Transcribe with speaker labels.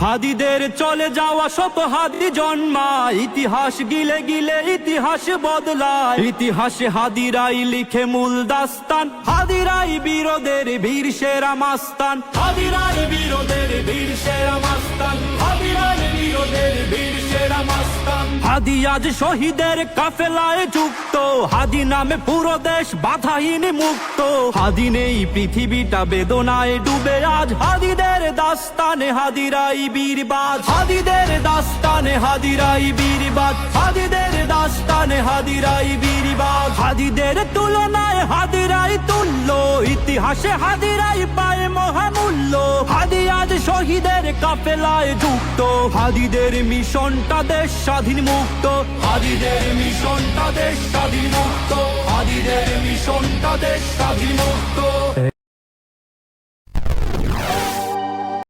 Speaker 1: হাদিদের চলে যাওয়া শত হাদি জন্মায়, ইতিহাস গিলে গিলে ইতিহাস বদলায়। ইতিহাসে হাদিরাই লিখে মূল দাস্তান, হাদিরাই বীরদের বীর সেরা মাস্তান। হাদিরাই বীরদের বীর সেরা মাস্তান, হাদিরাই বীরদের বীর সেরা মাস্তান। হাদি আজ শহীদের কাফেলায় যুক্ত, হাদি নামে পুরো দেশ বাধাহীন মুক্ত। হাদি নেই পৃথিবীটা বেদনায় ডুবে আজ, হাদিদের দাস্তানে হাদিরাই বীরবাদ। হাদিদের দাস্তানে হাদিরাই বীরবাদ, হাদিদের দাস্তানে হাদিরাই বীরবাদ। হাদিদের তুলনায় হাদিরাই তুল্য, ইতিহাসে হাদিরাই পায় মহামূল্য। হাদি আজ শহীদের কাফেলায় যুক্ত, হাদিদের মিশনটা দেশ স্বাধীন মুক্ত। হাদিদের মিশনটা দেশ স্বাধীন মুক্ত, হাদিদের মিশনটা দেশ স্বাধীন মুক্ত।